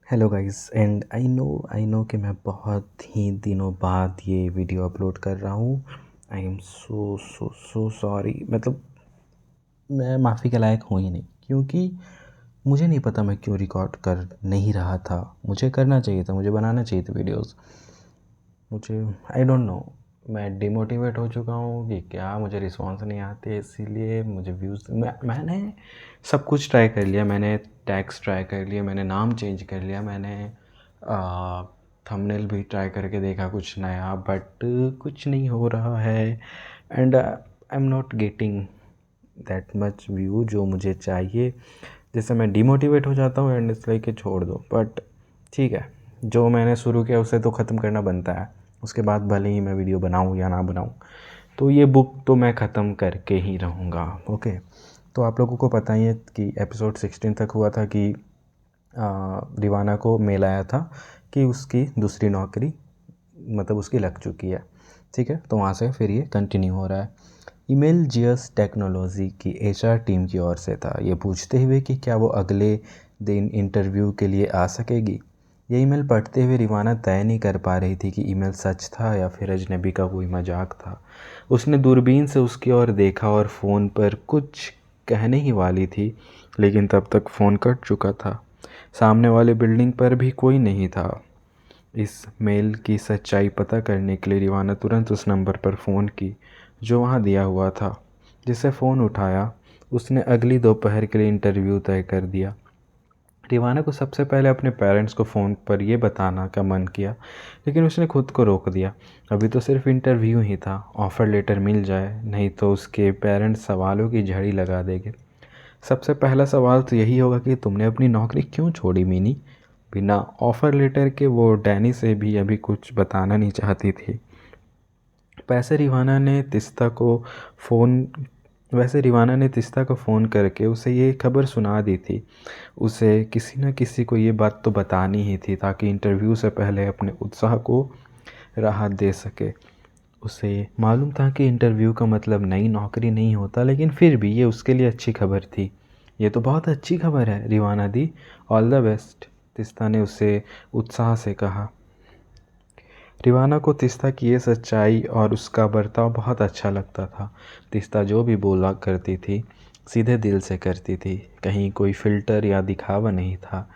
Hello guys and I know कि मैं बहुत ही दिनों बाद ये वीडियो अपलोड कर रहा हूँ। I am so so so sorry. मतलब मैं माफ़ी के लायक हूँ ही नहीं, क्योंकि मुझे नहीं पता मैं क्यों रिकॉर्ड कर नहीं रहा था। मुझे करना चाहिए था, मुझे बनाना चाहिए था वीडियोस। मुझे आई डोंट नो, मैं डिमोटिवेट हो चुका हूँ कि क्या मुझे रिस्पॉन्स नहीं आते, इसीलिए मुझे व्यूज़ मैंने सब कुछ ट्राई कर लिया। मैंने टैग्स ट्राई कर लिए, मैंने नाम चेंज कर लिया, मैंने थंबनेल भी ट्राई करके देखा कुछ नया, बट कुछ नहीं हो रहा है। And I am not getting that much view जो मुझे चाहिए। जैसे मैं डिमोटिवेट हो जाता हूँ एंड इट्स लाइक कि छोड़ दो। बट ठीक है, जो मैंने शुरू किया उसे तो ख़त्म करना बनता है। उसके बाद भले ही मैं वीडियो बनाऊँ या ना बनाऊँ, तो ये बुक तो मैं ख़त्म करके ही रहूँगा। ओके, तो आप लोगों को पता ही है कि एपिसोड 16 तक हुआ था कि रिवाना को मेल आया था कि उसकी दूसरी नौकरी मतलब उसकी लग चुकी है। ठीक है, तो वहाँ से फिर ये कंटिन्यू हो रहा है। ईमेल जीएस टेक्नोलॉजी की एचआर टीम की ओर से था, ये पूछते हुए कि क्या वो अगले दिन इंटरव्यू के लिए आ सकेगी। ये ईमेल पढ़ते हुए रिवाना तय नहीं कर पा रही थी कि ईमेल सच था या फिर अजनबी का कोई मजाक था। उसने दूरबीन से उसकी ओर देखा और फ़ोन पर कुछ कहने ही वाली थी, लेकिन तब तक फ़ोन कट चुका था। सामने वाले बिल्डिंग पर भी कोई नहीं था। इस मेल की सच्चाई पता करने के लिए रिवाना तुरंत उस नंबर पर फ़ोन की जो वहाँ दिया हुआ था। जिसे फ़ोन उठाया, उसने अगली दोपहर के लिए इंटरव्यू तय कर दिया। रिवाना को सबसे पहले अपने पेरेंट्स को फ़ोन पर यह बताना का मन किया, लेकिन उसने खुद को रोक दिया। अभी तो सिर्फ इंटरव्यू ही था, ऑफ़र लेटर मिल जाए, नहीं तो उसके पेरेंट्स सवालों की झड़ी लगा देंगे। सबसे पहला सवाल तो यही होगा कि तुमने अपनी नौकरी क्यों छोड़ी मीनी। बिना ऑफ़र लेटर के वो डैनी से भी अभी कुछ बताना नहीं चाहती थी। वैसे रिवाना ने तिस्ता को फ़ोन वैसे रिवाना ने तिस्ता को फ़ोन करके उसे ये खबर सुना दी थी। उसे किसी न किसी को ये बात तो बतानी ही थी, ताकि इंटरव्यू से पहले अपने उत्साह को राहत दे सके। उसे मालूम था कि इंटरव्यू का मतलब नई नौकरी नहीं होता, लेकिन फिर भी ये उसके लिए अच्छी खबर थी। ये तो बहुत अच्छी खबर है रिवाना दी, ऑल द बेस्ट, तिस्ता ने उसे उत्साह से कहा। रिवाना को तिस्ता की ये सच्चाई और उसका बर्ताव बहुत अच्छा लगता था। तिस्ता जो भी बोला करती थी सीधे दिल से करती थी, कहीं कोई फ़िल्टर या दिखावा नहीं था,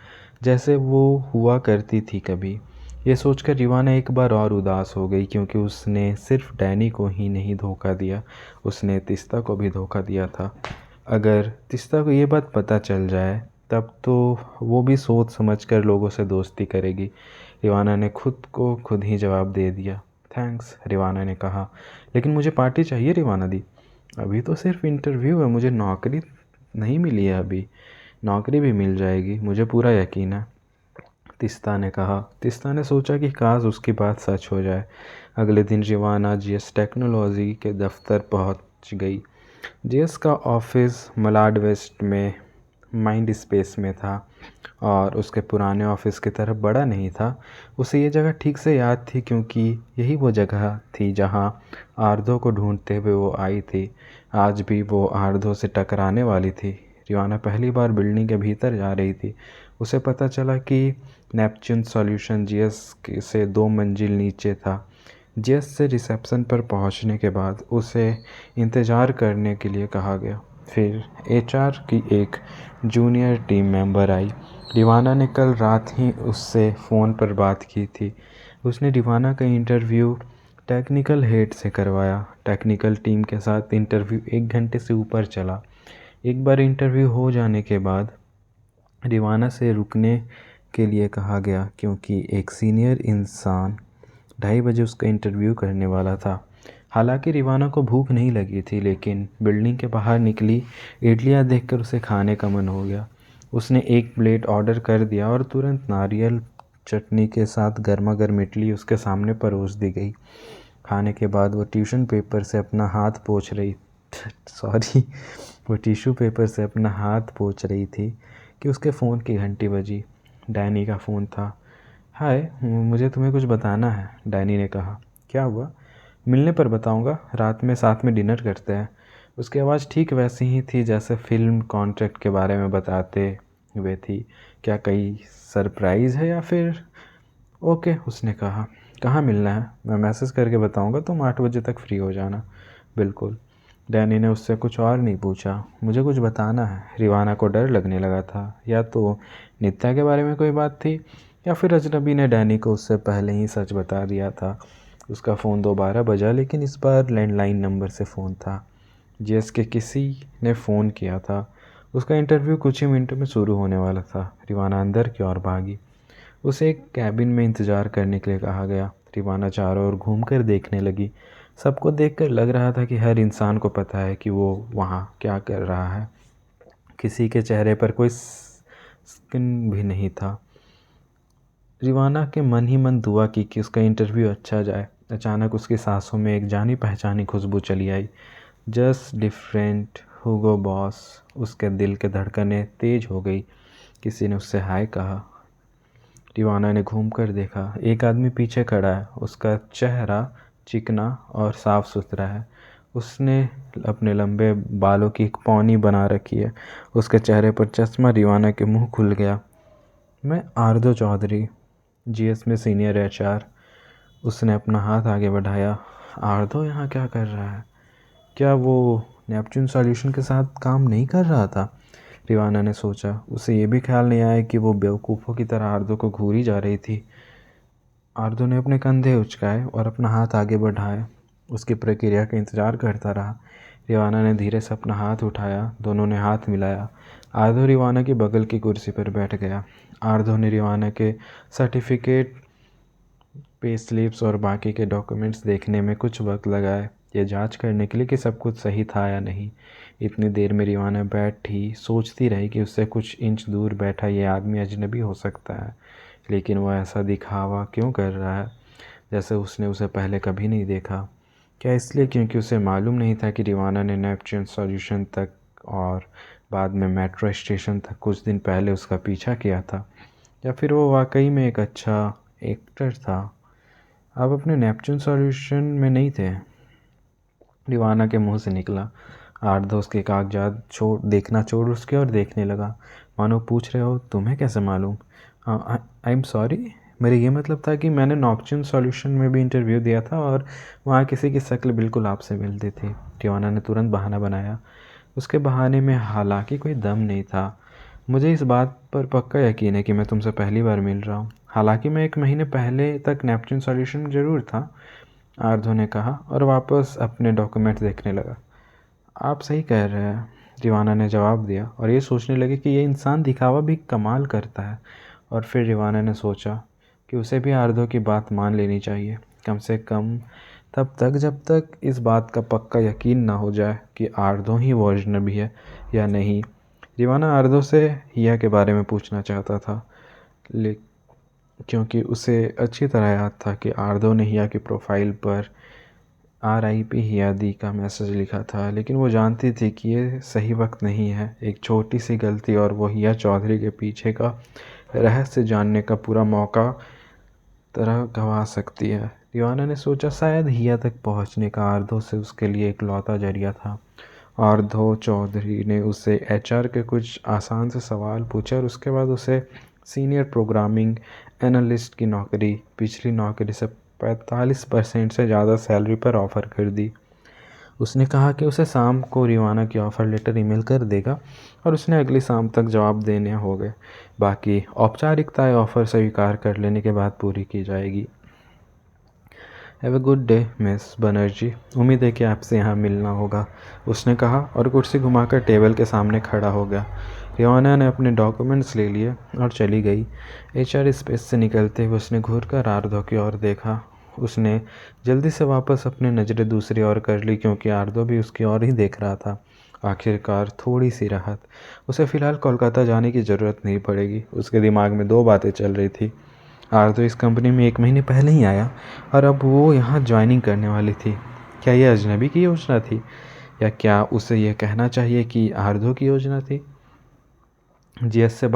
जैसे वो हुआ करती थी कभी। ये सोचकर रिवाना एक बार और उदास हो गई, क्योंकि उसने सिर्फ डैनी को ही नहीं धोखा दिया, उसने तिस्ता को भी धोखा दिया था। अगर तिस्ता को ये बात पता चल जाए तब तो वो भी सोच समझ कर लोगों से दोस्ती करेगी। रिवाना ने खुद को खुद ही जवाब दे दिया। थैंक्स, रिवाना ने कहा, लेकिन मुझे पार्टी चाहिए रिवाना दी। अभी तो सिर्फ इंटरव्यू है, मुझे नौकरी नहीं मिली है अभी। नौकरी भी मिल जाएगी, मुझे पूरा यकीन है, तिस्ता ने कहा। तिस्ता ने सोचा कि काश उसकी बात सच हो जाए। अगले दिन रिवाना जीएस टेक्नोलॉजी के दफ्तर पहुंच गई। जीएस का ऑफिस मलाड वेस्ट में माइंड स्पेस में था और उसके पुराने ऑफिस की तरह बड़ा नहीं था। उसे ये जगह ठीक से याद थी, क्योंकि यही वो जगह थी जहां आर्धो को ढूंढते हुए वो आई थी। आज भी वो आर्धो से टकराने वाली थी। रिवाना पहली बार बिल्डिंग के भीतर जा रही थी। उसे पता चला कि नेपच्यून सॉल्यूशन जीएस से 2 मंजिल नीचे था। जीएस से रिसेप्शन पर पहुंचने के बाद उसे इंतज़ार करने के लिए कहा गया। फिर एचआर की एक जूनियर टीम मेंबर आई। रिवाना ने कल रात ही उससे फ़ोन पर बात की थी। उसने रिवाना का इंटरव्यू टेक्निकल हेड से करवाया। टेक्निकल टीम के साथ इंटरव्यू 1 घंटे से ऊपर चला। एक बार इंटरव्यू हो जाने के बाद रिवाना से रुकने के लिए कहा गया, क्योंकि एक सीनियर इंसान 2:30 बजे उसका इंटरव्यू करने वाला था। हालांकि रिवाना को भूख नहीं लगी थी, लेकिन बिल्डिंग के बाहर निकली इडलियाँ देखकर उसे खाने का मन हो गया। उसने एक प्लेट ऑर्डर कर दिया और तुरंत नारियल चटनी के साथ गर्मा गर्म इडली उसके सामने परोस दी गई। खाने के बाद वो ट्यूशन पेपर से अपना हाथ पोंछ रही सॉरी वो टिश्यू पेपर से अपना हाथ पोंछ रही थी कि उसके फ़ोन की घंटी बजी। डैनी का फ़ोन था। हाय, मुझे तुम्हें कुछ बताना है, डैनी ने कहा। क्या हुआ? मिलने पर बताऊंगा, रात में साथ में डिनर करते हैं। उसकी आवाज़ ठीक वैसी ही थी जैसे फिल्म कॉन्ट्रैक्ट के बारे में बताते हुए थी। क्या कई सरप्राइज़ है या फिर? ओके, उसने कहा। कहाँ मिलना है? मैं मैसेज करके बताऊँगा, तुम 8 बजे तक फ्री हो जाना। बिल्कुल। डैनी ने उससे कुछ और नहीं पूछा। मुझे कुछ बताना है। रिवाना को डर लगने लगा था। या तो नित्या के बारे में कोई बात थी या फिर अजनबी ने डैनी को उससे पहले ही सच बता दिया था। उसका फ़ोन दोबारा बजा, लेकिन इस बार लैंडलाइन नंबर से फ़ोन था। जीएस के किसी ने फ़ोन किया था। उसका इंटरव्यू कुछ ही मिनटों में शुरू होने वाला था। रिवाना अंदर की ओर भागी। उसे एक कैबिन में इंतज़ार करने के लिए कहा गया। रिवाना चारों ओर घूमकर देखने लगी। सबको देखकर लग रहा था कि हर इंसान को पता है कि वो वहाँ क्या कर रहा है। किसी के चेहरे पर कोई स्किन भी नहीं था। रिवाना के मन ही मन दुआ की कि उसका इंटरव्यू अच्छा जाए। अचानक उसकी सांसों में एक जानी पहचानी खुशबू चली आई। Just different, Hugo Boss. उसके दिल के धड़कनें तेज हो गई। किसी ने उससे हाय कहा। रिवाना ने घूम कर देखा। एक आदमी पीछे खड़ा है। उसका चेहरा चिकना और साफ सुथरा है। उसने अपने लंबे बालों की एक पौनी बना रखी है। उसके चेहरे पर चश्मा। रिवाना के मुंह खुल गया। मैं आर्दो चौधरी, जीएस में सीनियर एचआर। उसने अपना हाथ आगे बढ़ाया। आर्दो यहाँ क्या कर रहा है? क्या वो नेपच्यून सॉल्यूशन के साथ काम नहीं कर रहा था? रिवाना ने सोचा। उसे ये भी ख्याल नहीं आया कि वो बेवकूफ़ों की तरह आर्दो को घूरी जा रही थी। आर्दो ने अपने कंधे उचकाए और अपना हाथ आगे बढ़ाया। उसकी प्रक्रिया का इंतज़ार करता रहा। रिवाना ने धीरे से अपना हाथ उठाया। दोनों ने हाथ मिलाया। आर्दो रिवाना की बगल की कुर्सी पर बैठ गया। आर्दो ने रिवाना के सर्टिफिकेट, पे स्लिप्स और बाकी के डॉक्यूमेंट्स देखने में कुछ वक्त लगाया, ये जांच करने के लिए कि सब कुछ सही था या नहीं। इतनी देर में रिवाना बैठी सोचती रही कि उससे कुछ इंच दूर बैठा ये आदमी अजनबी हो सकता है, लेकिन वह ऐसा दिखावा क्यों कर रहा है जैसे उसने उसे पहले कभी नहीं देखा? क्या इसलिए क्योंकि उसे मालूम नहीं था कि रिवाना ने नेपच्यून सॉल्यूशन तक और बाद में मेट्रो स्टेशन तक कुछ दिन पहले उसका पीछा किया था? या फिर वो वाकई में एक अच्छा एक्टर था? आप अपने नेपच्यून सॉल्यूशन में नहीं थे? रिवाना के मुंह से निकला। आर्दो उसके कागजात देखना छोड़ उसकी ओर देखने लगा, मानो पूछ रहे हो तुम्हें कैसे मालूम? आई एम सॉरी, मेरे ये मतलब था कि मैंने नेपच्यून सॉल्यूशन में भी इंटरव्यू दिया था और वहाँ किसी की शक्ल बिल्कुल आपसे मिलती थी। रिवाना ने तुरंत बहाना बनाया। उसके बहाने में हालांकि कोई दम नहीं था। मुझे इस बात पर पक्का यकीन है कि मैं तुमसे पहली बार मिल रहा हूँ। हालांकि मैं 1 महीने पहले तक नेपच्यून सॉल्यूशन में ज़रूर था, आर्धो ने कहा और वापस अपने डॉक्यूमेंट देखने लगा। आप सही कह रहे हैं, रिवाना ने जवाब दिया और ये सोचने लगे कि ये इंसान दिखावा भी कमाल करता है। और फिर रिवाना ने सोचा कि उसे भी आर्धो की बात मान लेनी चाहिए, कम से कम तब तक जब तक इस बात का पक्का यकीन ना हो जाए कि आर्धो ही वो अजनबी है या नहीं। रिवाना आर्धो से हिया के बारे में पूछना चाहता था, लेकिन क्योंकि उसे अच्छी तरह याद था कि आर्दो ने हिया की प्रोफाइल पर RIP हिया दी का मैसेज लिखा था, लेकिन वो जानती थी कि ये सही वक्त नहीं है। एक छोटी सी गलती और वो हिया चौधरी के पीछे का रहस्य जानने का पूरा मौका तरह गंवा सकती है। रिवाना ने सोचा शायद हिया तक पहुंचने का आर्दो से उसके लिए इकलौता जरिया था। आर्दो चौधरी ने उससे HR के कुछ आसान से सवाल पूछे और उसके बाद उसे सीनियर प्रोग्रामिंग एनालिस्ट की नौकरी, पिछली नौकरी से 45% से ज़्यादा सैलरी पर ऑफ़र कर दी। उसने कहा कि उसे शाम को रिवाना की ऑफ़र लेटर ईमेल कर देगा और उसने अगली शाम तक जवाब देने हो गए। बाकी औपचारिकताएं ऑफ़र स्वीकार कर लेने के बाद पूरी की जाएगी। Have a good day miss Banerjee, उम्मीद है कि आपसे यहाँ मिलना होगा, उसने कहा और कुर्सी घुमाकर टेबल के सामने खड़ा हो गया। रिवाना ने अपने डॉक्यूमेंट्स ले लिए और चली गई। HR स्पेस से निकलते हुए उसने घूर कर आर्दो की ओर देखा। उसने जल्दी से वापस अपनी नज़रें दूसरी ओर कर ली क्योंकि आर्दो भी उसकी ओर ही देख रहा था। आखिरकार थोड़ी सी राहत। उसे फ़िलहाल कोलकाता जाने की ज़रूरत नहीं पड़ेगी। उसके दिमाग में 2 बातें चल रही थी। आर्दो इस कंपनी में 1 महीने पहले ही आया और अब वो यहाँ ज्वाइनिंग करने वाली थी। क्या यह अजनबी की योजना थी या क्या उसे यह कहना चाहिए कि आर्दो की योजना थी? जीएस से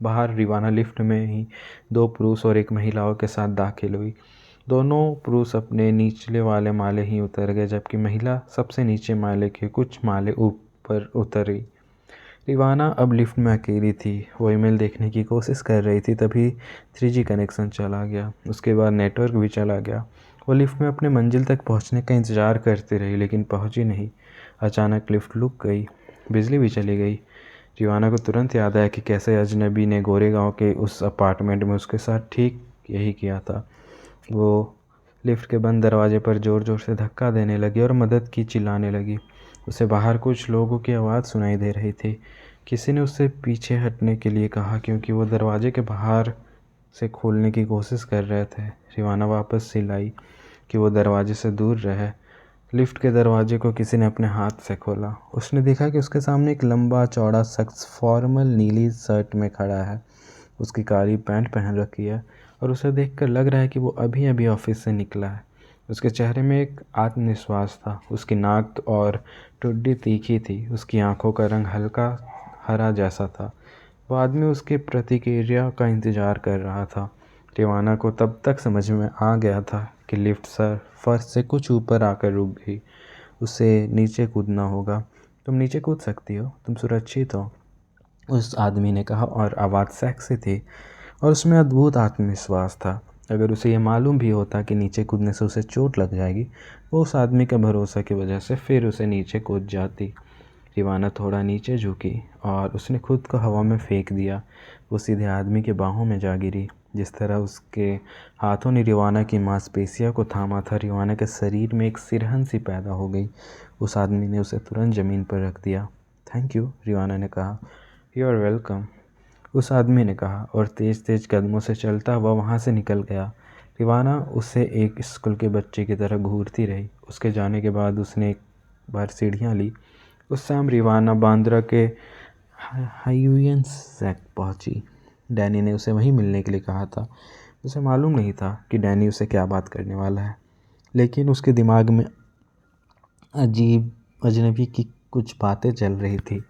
बाहर रिवाना लिफ्ट में ही 2 पुरुष और 1 महिलाओं के साथ दाखिल हुई। दोनों पुरुष अपने निचले वाले माले ही उतर गए जबकि महिला सबसे नीचे माले के कुछ माले ऊपर उतरी। रिवाना अब लिफ्ट में अकेली थी। वो ईमेल देखने की कोशिश कर रही थी, तभी 3G कनेक्शन चला गया। उसके बाद नेटवर्क भी चला गया। वो लिफ्ट में अपने मंजिल तक पहुंचने का इंतज़ार करती रही, लेकिन पहुंची नहीं। अचानक लिफ्ट रुक गई, बिजली भी चली गई। रिवाना को तुरंत याद आया कि कैसे अजनबी ने गोरेगांव के उस अपार्टमेंट में उसके साथ ठीक यही किया था। वो लिफ्ट के बंद दरवाजे पर ज़ोर ज़ोर से धक्का देने लगी और मदद की चिल्लाने लगी। उसे बाहर कुछ लोगों की आवाज़ सुनाई दे रही थी। किसी ने उससे पीछे हटने के लिए कहा, क्योंकि वो दरवाजे के बाहर से खोलने की कोशिश कर रहे थे। रिवाना वापस चिल्लाई कि वो दरवाजे से दूर रहे। लिफ्ट के दरवाजे को किसी ने अपने हाथ से खोला। उसने देखा कि उसके सामने एक लंबा चौड़ा शख्स फॉर्मल नीली शर्ट में खड़ा है। उसकी काली पैंट पहन रखी है और उसे देखकर लग रहा है कि वो अभी अभी ऑफिस से निकला है। उसके चेहरे में एक आत्मविश्वास था। उसकी नाक और ठुड्डी तीखी थी। उसकी आंखों का रंग हल्का हरा जैसा था। वो आदमी उसकी प्रतिक्रिया का इंतज़ार कर रहा था। रिवाना को तब तक समझ में आ गया था कि लिफ्ट फर्श से कुछ ऊपर आकर रुक गई। उसे नीचे कूदना होगा। तुम नीचे कूद सकती हो, तुम सुरक्षित हो, उस आदमी ने कहा, और आवाज़ सेक्सी थी और उसमें अद्भुत आत्मविश्वास था। अगर उसे ये मालूम भी होता कि नीचे कूदने से उसे चोट लग जाएगी, वो उस आदमी के भरोसा की वजह से फिर उसे नीचे कूद जाती। रिवाना थोड़ा नीचे झुकी और उसने खुद को हवा में फेंक दिया। वो सीधे आदमी के बाहों में जा गिरी। जिस तरह उसके हाथों ने रिवाना की मांसपेशियों को थामा था, रिवाना के शरीर में एक सिरहन सी पैदा हो गई। उस आदमी ने उसे तुरंत ज़मीन पर रख दिया। थैंक यू, रिवाना ने कहा। यू आर वेलकम, उस आदमी ने कहा, और तेज़ तेज़ कदमों से चलता हुआ वहाँ से निकल गया। रिवाना उसे एक स्कूल के बच्चे की तरह घूरती रही। उसके जाने के बाद उसने एक बार सीढ़ियाँ ली। उस शाम रिवाना बांद्रा के हाईवियन सैक पहुंची। डैनी ने उसे वहीं मिलने के लिए कहा था। उसे मालूम नहीं था कि डैनी उसे क्या बात करने वाला है, लेकिन उसके दिमाग में अजीब अजनबी की कुछ बातें चल रही थी।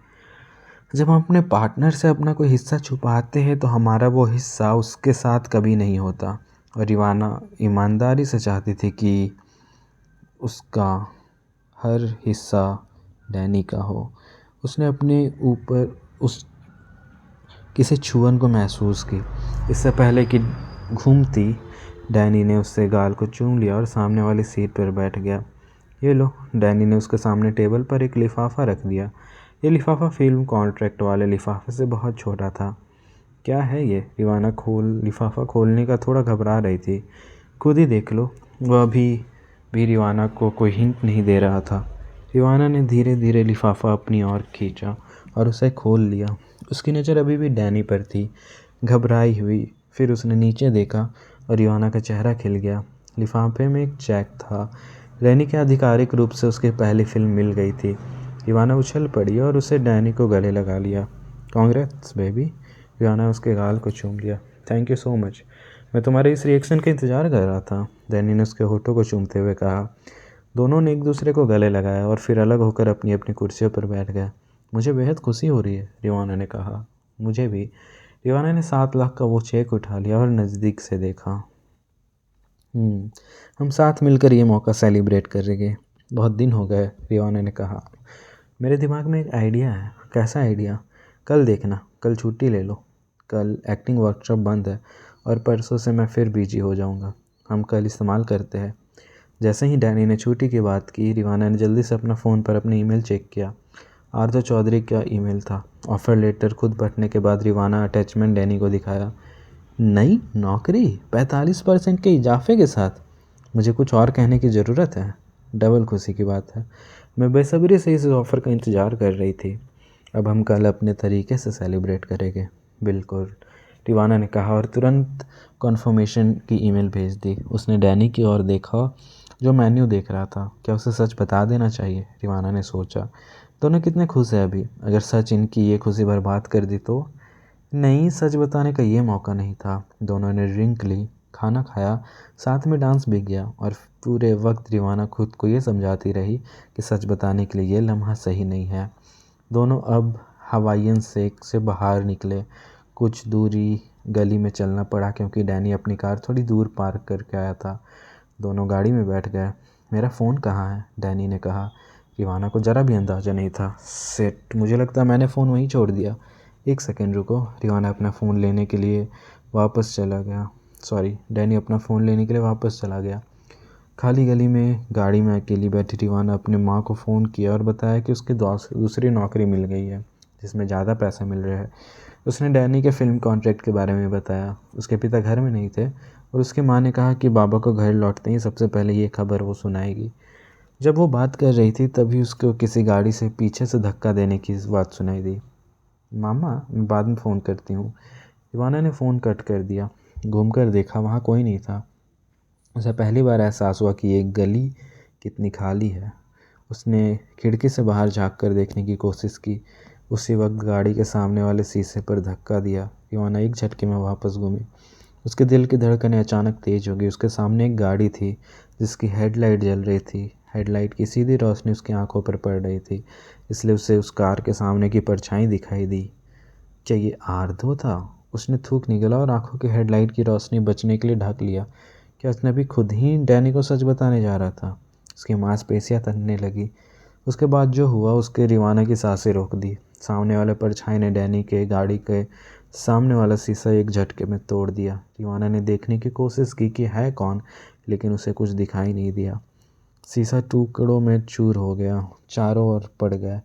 जब हम अपने पार्टनर से अपना कोई हिस्सा छुपाते हैं तो हमारा वो हिस्सा उसके साथ कभी नहीं होता। और रिवाना ईमानदारी से चाहती थी कि उसका हर हिस्सा डैनी का हो। उसने अपने ऊपर उस किसी छुअन को महसूस की। इससे पहले कि घूमती, डैनी ने उससे गाल को चूम लिया और सामने वाली सीट पर बैठ गया। ये लो, डैनी ने उसके सामने टेबल पर एक लिफाफा रख दिया। ये लिफाफा फिल्म कॉन्ट्रैक्ट वाले लिफाफे से बहुत छोटा था। क्या है ये? रिवाना लिफाफा खोलने का थोड़ा घबरा रही थी। खुद ही देख लो। वह अभी भी रिवाना को कोई हिंट नहीं दे रहा था। रिवाना ने धीरे धीरे लिफाफा अपनी ओर खींचा और उसे खोल लिया। उसकी नज़र अभी भी डैनी पर थी, घबराई हुई। फिर उसने नीचे देखा और रिवाना का चेहरा खिल गया। लिफाफे में एक चेक था। डैनी के आधिकारिक रूप से उसकी पहली फिल्म मिल गई थी। रिवाना उछल पड़ी और उसे डैनी को गले लगा लिया। कांग्रेट्स बेबी, रिवाना ने उसके गाल को चूम लिया। थैंक यू सो मच, मैं तुम्हारे इस रिएक्शन का इंतज़ार कर रहा था, डैनी ने उसके होठों को चूमते हुए कहा। दोनों ने एक दूसरे को गले लगाया और फिर अलग होकर अपनी अपनी कुर्सियों पर बैठ गए। मुझे बेहद खुशी हो रही है, रिवाना ने कहा। मुझे भी। रिवाना ने 7 लाख का वो चेक उठा लिया और नज़दीक से देखा। हम साथ मिलकर ये मौका सेलिब्रेट करेंगे। बहुत दिन हो गए, रिवाना ने कहा। मेरे दिमाग में एक आइडिया है। कैसा आइडिया? कल देखना, कल छुट्टी ले लो। कल एक्टिंग वर्कशॉप बंद है और परसों से मैं फिर बिजी हो जाऊंगा। हम कल इस्तेमाल करते हैं। जैसे ही डैनी ने छुट्टी की बात की, रिवाना ने जल्दी से अपना फ़ोन पर अपने ईमेल चेक किया। आर्थर चौधरी का ईमेल था। ऑफ़र लेटर खुद पढ़ने के बाद रिवाना अटैचमेंट डैनी को दिखाया। नई नौकरी 45% के इजाफे के साथ। मुझे कुछ और कहने की ज़रूरत है? डबल खुशी की बात है। मैं बेसब्री से इस ऑफ़र का इंतज़ार कर रही थी। अब हम कल अपने तरीके से सेलिब्रेट करेंगे। बिल्कुल, रिवाना ने कहा और तुरंत कन्फर्मेशन की ईमेल भेज दी। उसने डैनी की ओर देखा जो मेन्यू देख रहा था। क्या उसे सच बता देना चाहिए? रिवाना ने सोचा। दोनों कितने खुश हैं अभी। अगर सच इनकी ये खुशी बर्बाद कर दी तो? नहीं, सच बताने का ये मौका नहीं था। दोनों ने ड्रिंक ली, खाना खाया, साथ में डांस भी किया और पूरे वक्त रिवाना खुद को ये समझाती रही कि सच बताने के लिए ये लम्हा सही नहीं है। दोनों अब हवाईयन सेक से बाहर निकले। कुछ दूरी गली में चलना पड़ा क्योंकि डैनी अपनी कार थोड़ी दूर पार्क करके आया था। दोनों गाड़ी में बैठ गए। मेरा फ़ोन कहाँ है? डैनी ने कहा। रिवाना को ज़रा भी अंदाज़ा नहीं था। सेट मुझे लगता है मैंने फ़ोन वहीं छोड़ दिया। एक सेकेंड रुको। रिवाना अपना फ़ोन लेने के लिए वापस चला गया। डैनी अपना फ़ोन लेने के लिए वापस चला गया। खाली गली में गाड़ी में अकेली बैठी रिवाना अपने माँ को फ़ोन किया और बताया कि उसकी दूसरी नौकरी मिल गई है जिसमें ज़्यादा पैसा मिल रहा है। उसने डैनी के फ़िल्म कॉन्ट्रैक्ट के बारे में बताया। उसके पिता घर में नहीं थे और उसकी माँ ने कहा कि बाबा को घर लौटते ही सबसे पहले ये खबर वो सुनाएगी। जब वो बात कर रही थी तभी उसको किसी गाड़ी से पीछे से धक्का देने की बात सुनाई दी। मामा, मैं बाद में फ़ोन करती हूँ। रिवाना ने फ़ोन कट कर दिया। घूमकर देखा, वहाँ कोई नहीं था। उसे पहली बार एहसास हुआ कि ये गली कितनी खाली है। उसने खिड़की से बाहर झाँक कर देखने की कोशिश की। उसी वक्त गाड़ी के सामने वाले शीशे पर धक्का दिया। रिवाना एक झटके में वापस घूमी। उसके दिल की धड़कनें अचानक तेज हो गई। उसके सामने एक गाड़ी थी जिसकी हेडलाइट जल रही थी। हेडलाइट की सीधी रोशनी उसकी आंखों पर पड़ रही थी, इसलिए उसे उस कार के सामने की परछाई दिखाई दी। क्या ये आरधो था? उसने थूक निगला और आंखों की हेडलाइट की रोशनी बचने के लिए ढक लिया। क्या उसने अभी खुद ही डैनी को सच बताने जा रहा था? उसकी मांसपेशियां तनने लगी। उसके बाद जो हुआ उसके रिवाना की सांसें रोक दी। सामने वाले परछाई ने डैनी के गाड़ी के सामने वाला शीशा एक झटके में तोड़ दिया। रिवाना ने देखने की कोशिश की कि है कौन, लेकिन उसे कुछ दिखाई नहीं दिया। शीशा टुकड़ों में चूर हो गया, चारों ओर पड़ गया।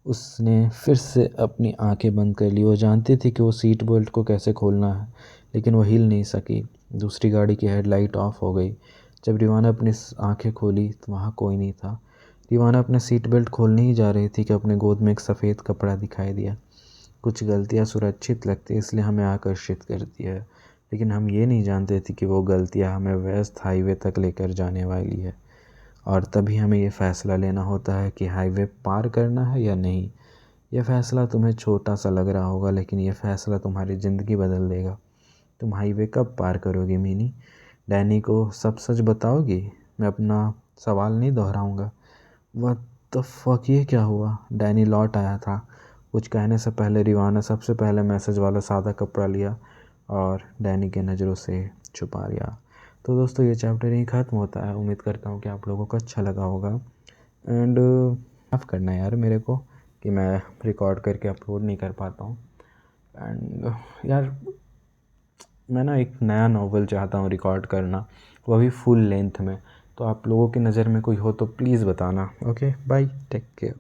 उसने फिर से अपनी आंखें बंद कर ली। वो जानती थी कि वो सीट बेल्ट को कैसे खोलना है, लेकिन वो हिल नहीं सकी। दूसरी गाड़ी की हेडलाइट ऑफ हो गई। जब रिवाना अपनी आंखें खोली तो वहाँ कोई नहीं था। रिवाना अपने सीट बेल्ट खोलने ही जा रही थी कि अपने गोद में एक सफ़ेद कपड़ा दिखाई दिया। कुछ गलतियाँ सुरक्षित लगती इसलिए हमें आकर्षित करती है, लेकिन हम ये नहीं जानते थे कि वो गलतियाँ हमें व्यस्त हाईवे तक लेकर जाने वाली है। और तभी हमें ये फ़ैसला लेना होता है कि हाईवे पार करना है या नहीं। यह फ़ैसला तुम्हें छोटा सा लग रहा होगा, लेकिन यह फ़ैसला तुम्हारी ज़िंदगी बदल देगा। तुम हाईवे कब पार करोगे मीनी? डैनी को सब सच बताओगी? मैं अपना सवाल नहीं दोहराऊंगा। व्हाट द फक, ये क्या हुआ? डैनी लौट आया था। कुछ कहने से पहले रिवाना सबसे पहले मैसेज वाला सादा कपड़ा लिया और डैनी के नज़रों से छुपा लिया। तो दोस्तों, ये चैप्टर यहीं ख़त्म होता है। उम्मीद करता हूँ कि आप लोगों को अच्छा लगा होगा। एंड माफ़ करना यार मेरे को कि मैं रिकॉर्ड करके अपलोड नहीं कर पाता हूँ। एंड यार, मैं ना एक नया नॉवल चाहता हूँ रिकॉर्ड करना, वो भी फुल लेंथ में। तो आप लोगों की नज़र में कोई हो तो प्लीज़ बताना। Okay, bye, take care.